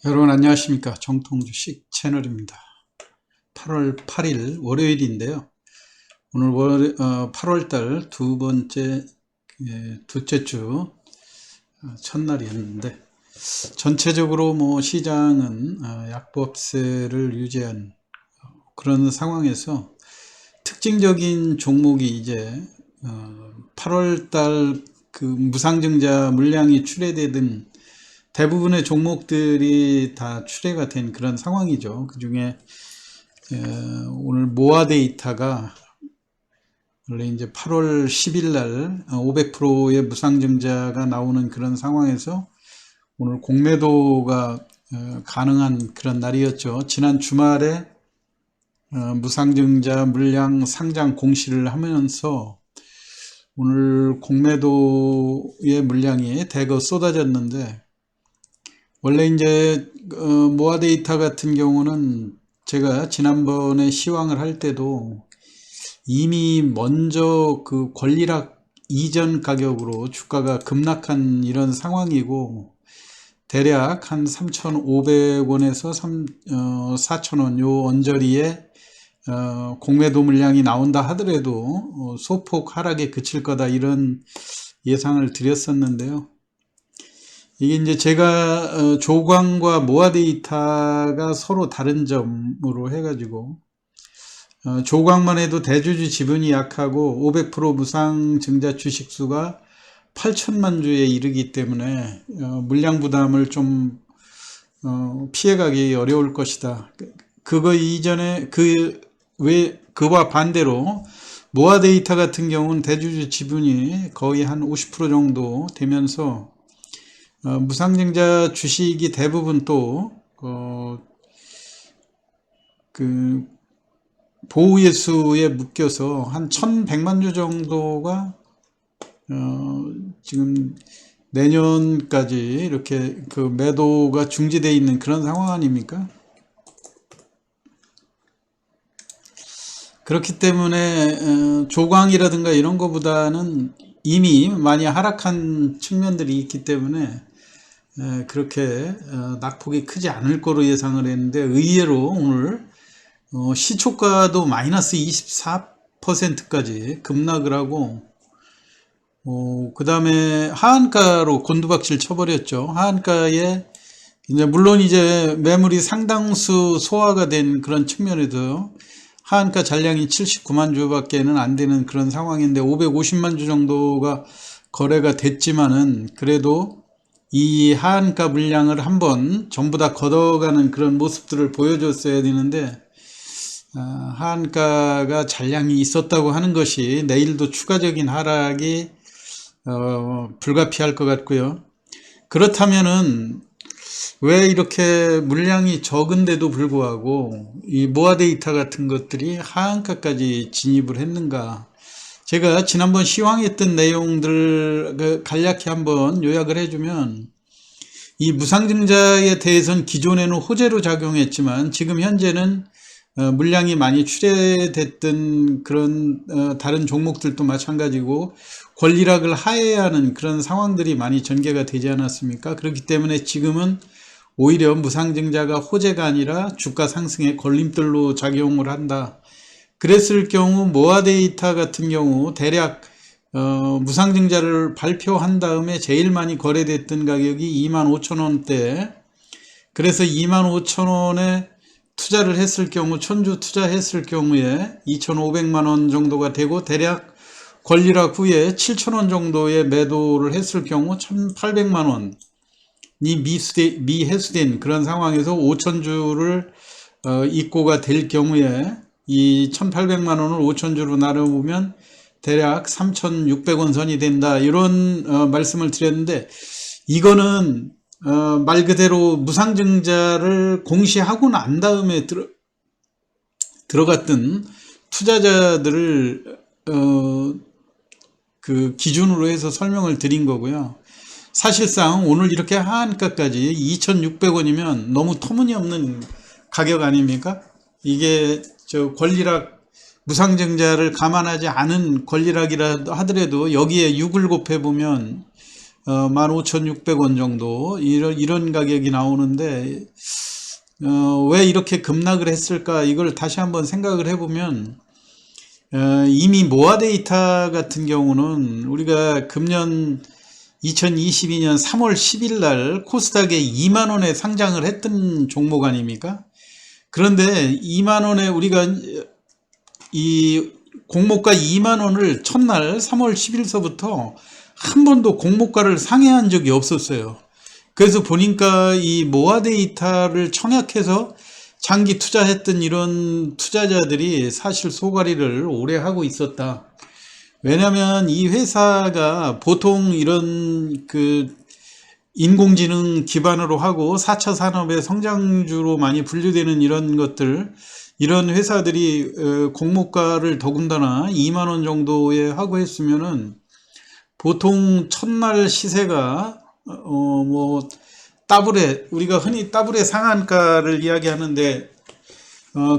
여러분 안녕하십니까. 정통주식 채널입니다. 8월 8일 월요일인데요. 오늘 8월달 둘째 주 첫날이었는데, 전체적으로 시장은 약보합세를 유지한 그런 상황에서 특징적인 종목이 이제 8월달 그 무상증자 물량이 출회되던 대부분의 종목들이 다 출회가 된 그런 상황이죠. 그 중에 오늘 모아 데이터가 원래 이제 8월 10일 날 500%의 무상증자가 나오는 그런 상황에서 오늘 공매도가 가능한 그런 날이었죠. 지난 주말에 무상증자 물량 상장 공시를 하면서 오늘 공매도의 물량이 대거 쏟아졌는데, 원래 이제 모아 데이터 같은 경우는 제가 지난번에 시황을 할 때도 이미 먼저 그 권리락 이전 가격으로 주가가 급락한 이런 상황이고, 대략 한 3,500원에서 4,000원 요 언저리에 공매도 물량이 나온다 하더라도 소폭 하락에 그칠 거다, 이런 예상을 드렸었는데요. 이게 이제 제가 조광과 모아 데이터가 서로 다른 점으로 해가지고, 조광만 해도 대주주 지분이 약하고 500% 무상 증자 주식수가 8천만 주에 이르기 때문에 물량 부담을 좀 피해가기 어려울 것이다. 그거 이전에 그와 반대로 모아 데이터 같은 경우는 대주주 지분이 거의 한 50% 정도 되면서 무상증자 주식이 대부분 또 그 보유예수에 묶여서 한 1100만 주 정도가 지금 내년까지 이렇게 그 매도가 중지되어 있는 그런 상황 아닙니까? 그렇기 때문에 조광이라든가 이런 거보다는 이미 많이 하락한 측면들이 있기 때문에 그렇게 낙폭이 크지 않을 거로 예상을 했는데, 의외로 오늘 시초가도 마이너스 24%까지 급락을 하고, 그 다음에 하한가로 곤두박질 쳐버렸죠. 하한가에 이제 물론 이제 매물이 상당수 소화가 된 그런 측면에도 하한가 잔량이 79만 주밖에는 안 되는 그런 상황인데 550만 주 정도가 거래가 됐지만은, 그래도 이 하한가 물량을 한번 전부 다 걷어가는 그런 모습들을 보여줬어야 되는데, 하한가가 잔량이 있었다고 하는 것이 내일도 추가적인 하락이 불가피할 것 같고요. 그렇다면은 왜 이렇게 물량이 적은데도 불구하고 이 모아 데이터 같은 것들이 하한가까지 진입을 했는가? 제가 지난번 시황했던 내용들 간략히 한번 요약을 해주면, 이 무상증자에 대해서는 기존에는 호재로 작용했지만 지금 현재는 물량이 많이 출회됐던 그런 다른 종목들도 마찬가지고 권리락을 하해야 하는 그런 상황들이 많이 전개가 되지 않았습니까? 그렇기 때문에 지금은 오히려 무상증자가 호재가 아니라 주가 상승의 걸림돌로 작용을 한다. 그랬을 경우 모아 데이터 같은 경우 대략 무상증자를 발표한 다음에 제일 많이 거래됐던 가격이 25,000원대, 그래서 25,000원에 투자를 했을 경우, 천주 투자했을 경우에 2,500만원 정도가 되고, 대략 권리락 후에 7,000원 정도의 매도를 했을 경우 1,800만원이 미해수된 그런 상황에서 5,000주를 입고가 될 경우에 이 1,800만원을 5,000주로 나눠보면 대략 3,600원 선이 된다, 이런 말씀을 드렸는데, 이거는 말 그대로 무상증자를 공시하고 난 다음에 들어갔던 투자자들을 그 기준으로 해서 설명을 드린 거고요. 사실상 오늘 이렇게 하한가까지 2,600원이면 너무 터무니없는 가격 아닙니까? 이게 저 권리락 무상증자를 감안하지 않은 권리락이라 하더라도 여기에 6을 곱해보면 15,600원 정도 이런 가격이 나오는데 왜 이렇게 급락을 했을까? 이걸 다시 한번 생각을 해보면 이미 모아데이터 같은 경우는 우리가 금년 2022년 3월 10일 날 코스닥에 2만원에 상장을 했던 종목 아닙니까? 그런데 2만원에 우리가 이 공모가 2만원을 첫날 3월 10일서부터 한 번도 공모가를 상회한 적이 없었어요. 그래서 보니까 이 모아데이터를 청약해서 장기 투자했던 이런 투자자들이 사실 소가리를 오래 하고 있었다. 왜냐면 이 회사가 보통 이런 인공지능 기반으로 하고 4차 산업의 성장주로 많이 분류되는 이런 것들, 이런 회사들이 공모가를 더군다나 2만원 정도에 하고 했으면은 보통 첫날 시세가 따블에, 우리가 흔히 따블의 상한가를 이야기하는데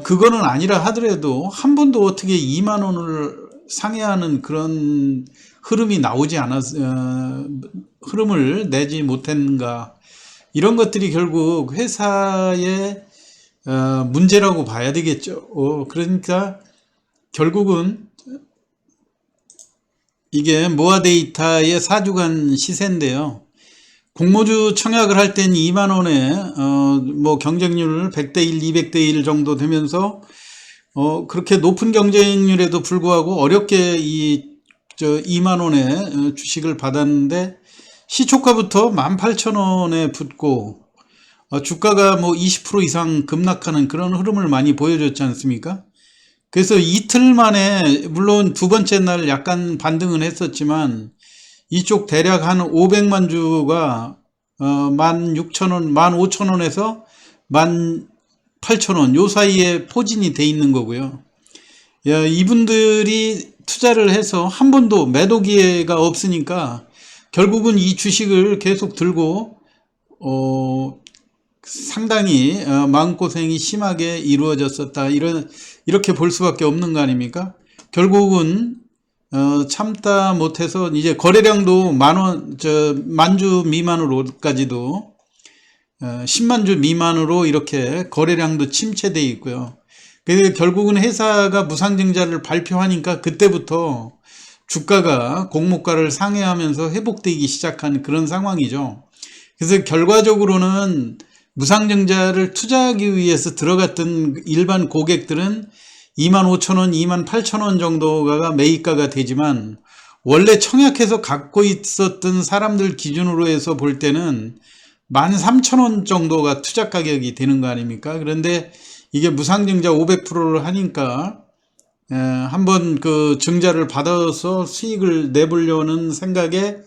그거는 아니라 하더라도 한 번도 어떻게 2만원을 상회하는 그런 흐름이 나오지 흐름을 내지 못했는가. 이런 것들이 결국 회사의 문제라고 봐야 되겠죠. 그러니까 결국은 이게 모아데이터의 4주간 시세인데요. 공모주 청약을 할 땐 2만원에 경쟁률 100대1, 200대1 정도 되면서 그렇게 높은 경쟁률에도 불구하고 어렵게 2만원에 주식을 받았는데 시초가부터 18,000원에 붙고 주가가 20% 이상 급락하는 그런 흐름을 많이 보여줬지 않습니까? 그래서 이틀 만에 물론 두 번째 날 약간 반등은 했었지만 이쪽 대략 한 500만 주가 16,000원, 15,000원에서 18,000원 요 사이에 포진이 돼 있는 거고요. 이분들이 투자를 해서 한 번도 매도 기회가 없으니까 결국은 이 주식을 계속 들고 상당히 마음고생이 심하게 이루어졌었다. 이렇게 볼 수밖에 없는 거 아닙니까? 결국은 참다 못해서 이제 거래량도 만주 미만으로까지도 10만 주 미만으로 이렇게 거래량도 침체되어 있고요. 그래서 결국은 회사가 무상증자를 발표하니까 그때부터 주가가 공모가를 상회하면서 회복되기 시작한 그런 상황이죠. 그래서 결과적으로는 무상증자를 투자하기 위해서 들어갔던 일반 고객들은 25,000원, 28,000원 정도가 매입가가 되지만 원래 청약해서 갖고 있었던 사람들 기준으로 해서 볼 때는 13,000원 정도가 투자 가격이 되는 거 아닙니까? 그런데 이게 무상증자 500%를 하니까 한번 증자를 받아서 수익을 내보려는 생각에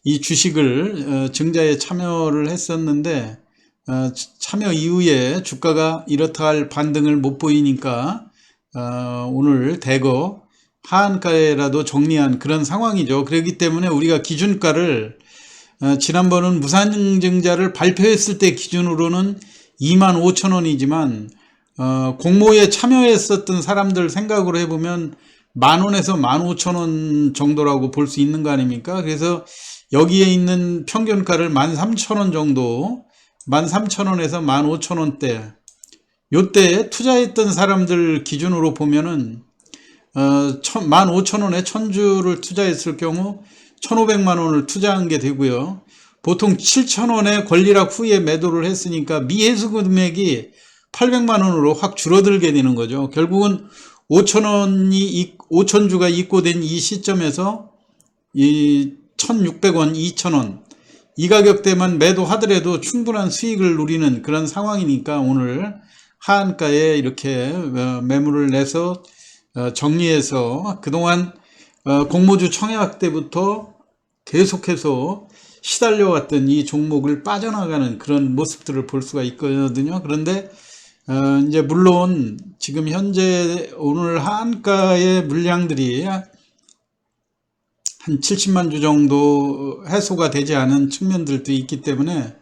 이 주식을 증자에 참여를 했었는데 참여 이후에 주가가 이렇다 할 반등을 못 보이니까 오늘 대거 하한가에라도 정리한 그런 상황이죠. 그렇기 때문에 우리가 기준가를 지난번은 무상증자를 발표했을 때 기준으로는 25,000원이지만 공모에 참여했었던 사람들 생각으로 해보면 10,000원에서 15,000원 정도라고 볼 수 있는 거 아닙니까? 그래서 여기에 있는 평균가를 13,000원 정도, 13,000원에서 15,000원대 요때 투자했던 사람들 기준으로 보면은 15,000원에 1000주를 투자했을 경우 1,500만 원을 투자한 게 되고요. 보통 7,000원에 권리락 후에 매도를 했으니까 미해수 금액이 800만 원으로 확 줄어들게 되는 거죠. 결국은 5,000주가 입고된 이 시점에서 이 1,600원, 2,000원 이 가격대만 매도하더라도 충분한 수익을 누리는 그런 상황이니까 오늘 하한가에 이렇게 매물을 내서 정리해서 그동안 공모주 청약 때부터 계속해서 시달려왔던 이 종목을 빠져나가는 그런 모습들을 볼 수가 있거든요. 그런데 이제 물론 지금 현재 오늘 하한가의 물량들이 한 70만 주 정도 해소가 되지 않은 측면들도 있기 때문에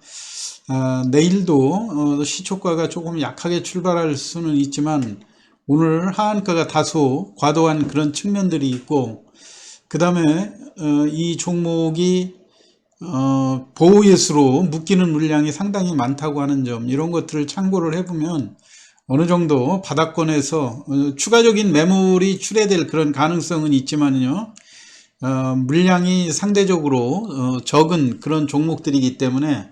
내일도 시초가가 조금 약하게 출발할 수는 있지만 오늘 하한가가 다소 과도한 그런 측면들이 있고 그 다음에 이 종목이 보호예수로 묶이는 물량이 상당히 많다고 하는 점, 이런 것들을 참고를 해보면 어느 정도 바닥권에서 추가적인 매물이 출회될 그런 가능성은 있지만요, 물량이 상대적으로 적은 그런 종목들이기 때문에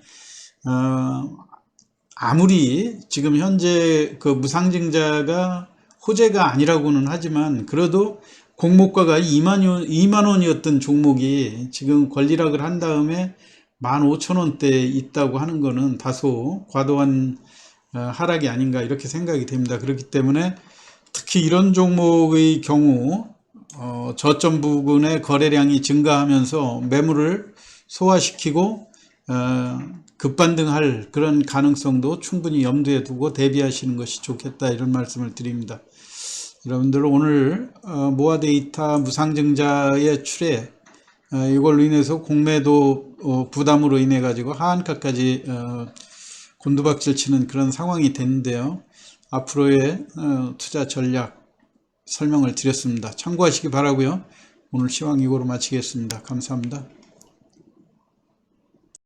아무리 지금 현재 그 무상증자가 호재가 아니라고는 하지만, 그래도 공모가가 2만 원이었던 종목이 지금 권리락을 한 다음에 15,000원대에 있다고 하는 거는 다소 과도한 하락이 아닌가, 이렇게 생각이 됩니다. 그렇기 때문에 특히 이런 종목의 경우 저점 부근의 거래량이 증가하면서 매물을 소화시키고 급반등할 그런 가능성도 충분히 염두에 두고 대비하시는 것이 좋겠다, 이런 말씀을 드립니다. 여러분들 오늘 모아데이터 무상증자의 출회, 이걸로 인해서 공매도 부담으로 인해 가지고 하한가까지 곤두박질 치는 그런 상황이 됐는데요. 앞으로의 투자 전략 설명을 드렸습니다. 참고하시기 바라고요. 오늘 시황 이거로 마치겠습니다. 감사합니다.